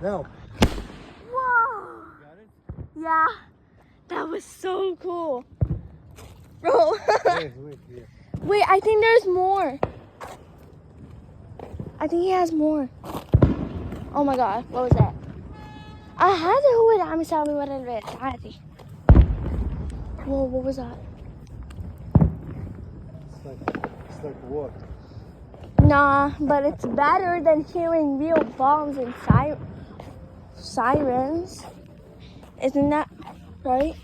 No. Whoa. Got it? Yeah. That was so cool. Bro. Wait, yeah. Wait, I think there's more. I think he has more. Oh my god, what was that? هذا هو اللي عم يساوي ورا البيت عادي. Whoa, what was that? It's like what? Nah, but it's better than hearing real bombs and sirens. Isn't that right?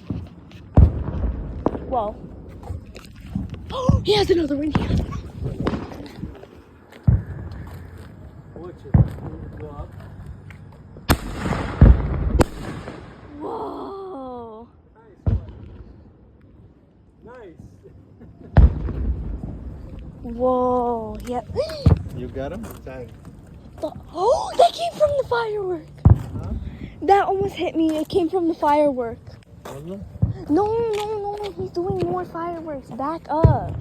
Whoa. Oh, he has another one. He has another one. Watch it. Go up. Whoa. Nice. Whoa. Yep. You got him? Time. Oh, that came from the firework. Huh? That almost hit me. It came from the firework. Really? No. He's doing more fireworks. Back up.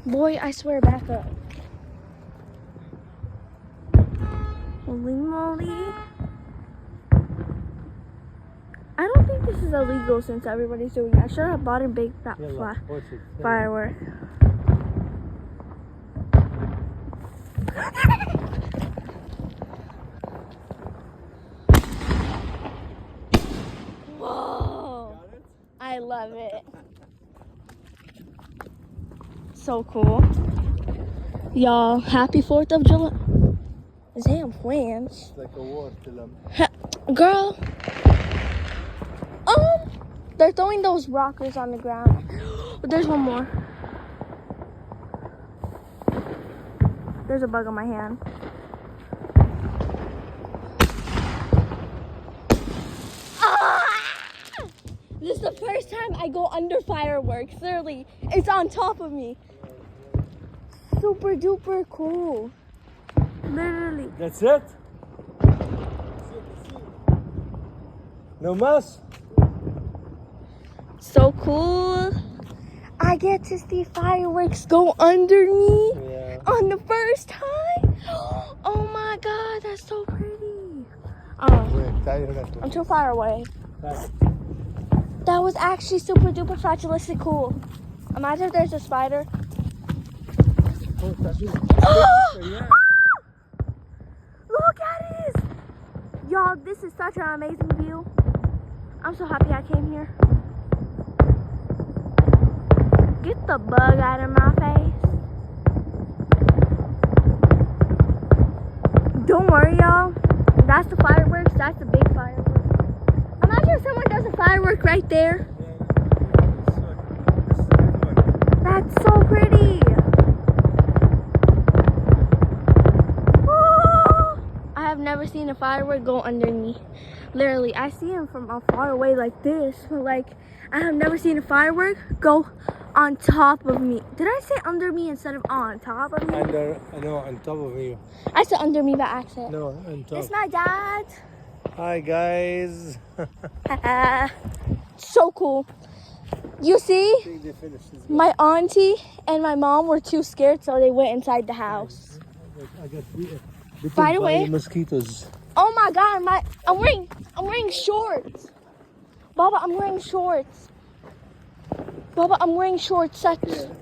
Boy, I swear, back up. Holy moly. I don't think this is illegal since everybody's doing it. I should have bought a big fat firework. Whoa. I love it. So cool. Y'all, happy 4th of July. Damn plans. It's like a war to them. Girl. They're throwing those rockers on the ground. But there's one more. There's a bug on my hand. This is the first time I go under fireworks. Literally, it's on top of me. Super duper cool. Literally. That's it? No más? So cool. I get to see fireworks go under me on the first time. Oh my god, that's so pretty. I'm too far away. That was actually super duper fabulously cool. Imagine if there's a spider. Look at it! Y'all, this is such an amazing view. I'm so happy I came here. Get the bug out of my face. Don't worry, y'all. That's the fireworks. That's the big firework. Imagine if someone does a firework right there. That's so pretty. I have never seen a firework go under me. Literally, I see them from far away like this, but like I have never seen a firework go on top of me. Did I say under me instead of on top of me? On top of you. I said under me by accident. No, on top. It's my dad. Hi guys. So cool. You see? I think they finished this. My auntie and my mom were too scared, so they went inside the house. I got bitten By the way, mosquitoes. oh my god, I'm wearing shorts. Baba, I'm wearing shorts. Baba, I'm wearing shorts.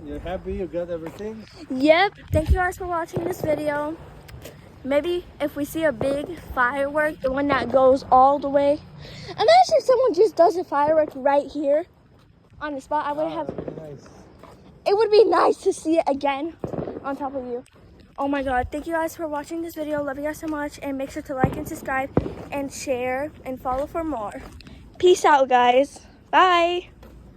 You're happy you got everything? Yep. Thank you guys for watching this video. Maybe if we see a big firework, the one that goes all the way. Imagine if someone just does a firework right here on the spot. I would have. Nice. It would be nice to see it again on top of you. Oh my god, thank you guys for watching this video. Love you guys so much, and make sure to like and subscribe and share and follow for more. Peace out, guys. Bye.